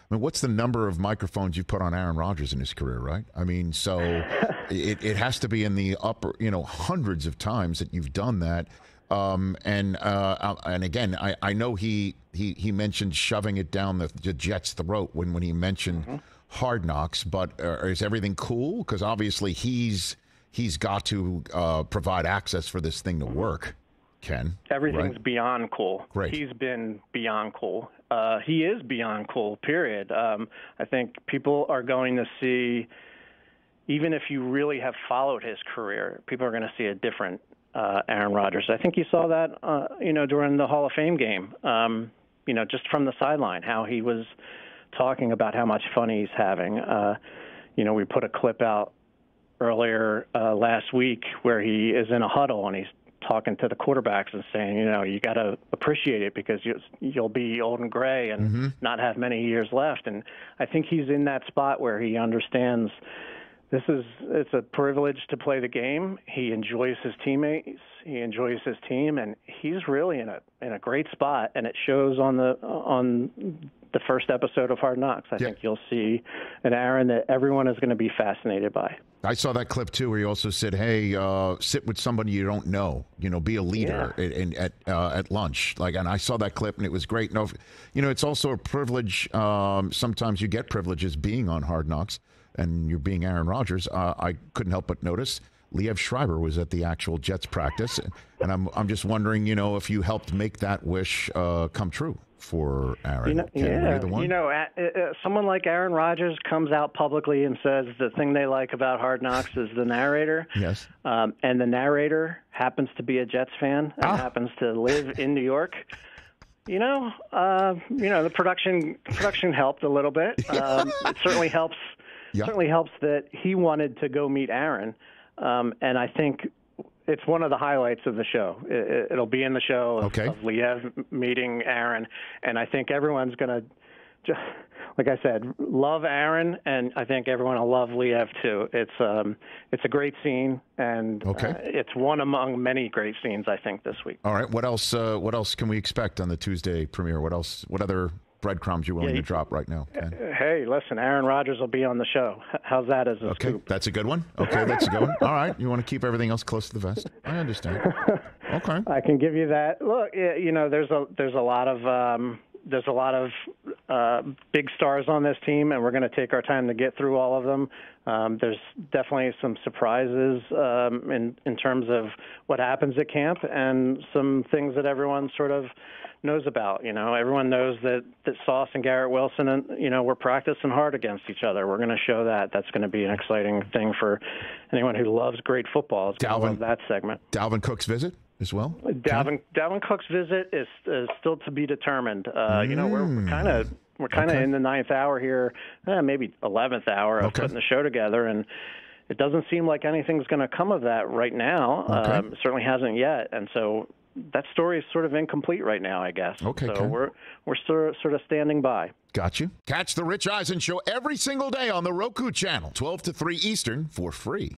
I mean, what's the number of microphones you've put on Aaron Rodgers in his career, right? I mean, so it has to be in the upper, hundreds of times that you've done that. And again, I know he mentioned shoving it down the Jets' throat when he mentioned Hard Knocks, but is everything cool? Because obviously he's got to provide access for this thing to work. Ken, everything's beyond cool. Great. He's been beyond cool. He is beyond cool, period. I think people are going to see, even if you really have followed his career, people are going to see a different Aaron Rodgers. I think you saw that, during the Hall of Fame game, just from the sideline, how he was talking about how much fun he's having. We put a clip out earlier last week where he is in a huddle and he's talking to the quarterbacks and saying, you got to appreciate it because you'll be old and gray and not have many years left. And I think he's in that spot where he understands it's a privilege to play the game. He enjoys his teammates. He enjoys his team, and he's really in a great spot. And it shows on the first episode of Hard Knocks. I think you'll see an Aaron that everyone is going to be fascinated by. I saw that clip too, where he also said, "Hey, sit with somebody you don't know. Be a leader at lunch." And I saw that clip, and it was great. No, it's also a privilege. Sometimes you get privileges being on Hard Knocks, and you're being Aaron Rodgers. I couldn't help but notice Liev Schreiber was at the actual Jets practice, and I'm just wondering, if you helped make that wish come true for Aaron. Someone like Aaron Rodgers comes out publicly and says the thing they like about Hard Knocks is the narrator. Yes. And the narrator happens to be a Jets fan and happens to live in New York. The production helped a little bit. It certainly helps. Yeah. Certainly helps that he wanted to go meet Aaron, and I think it's one of the highlights of the show. It'll be in the show of Liev meeting Aaron, and I think everyone's going to, just like I said, love Aaron, and I think everyone will love Liev too. It's a great scene, and it's one among many great scenes I think this week. All right, what else? What else can we expect on the Tuesday premiere? What else? What other breadcrumbs you're willing to drop right now, Ken? Hey, listen, Aaron Rodgers will be on the show. How's that as a scoop? That's a good one. Okay, that's a good one. All right, you want to keep everything else close to the vest? I understand. Okay, I can give you that. Look, there's a lot of big stars on this team, and we're going to take our time to get through all of them. There's definitely some surprises in terms of what happens at camp, and some things that everyone sort of knows about. Everyone knows that Sauce and Garrett Wilson, and we're practicing hard against each other. We're going to show that. That's going to be an exciting thing for anyone who loves great football. It's going to love that segment. Dalvin Cook's visit as well. Dalvin Cook's visit is still to be determined. We're kind of in the ninth hour here, maybe 11th hour of putting the show together, and it doesn't seem like anything's going to come of that right now. It certainly hasn't yet, and so that story is sort of incomplete right now, I guess. Okay, so we're sort of standing by. Got you. Catch the Rich Eisen Show every single day on the Roku channel, 12 to 3 Eastern, for free.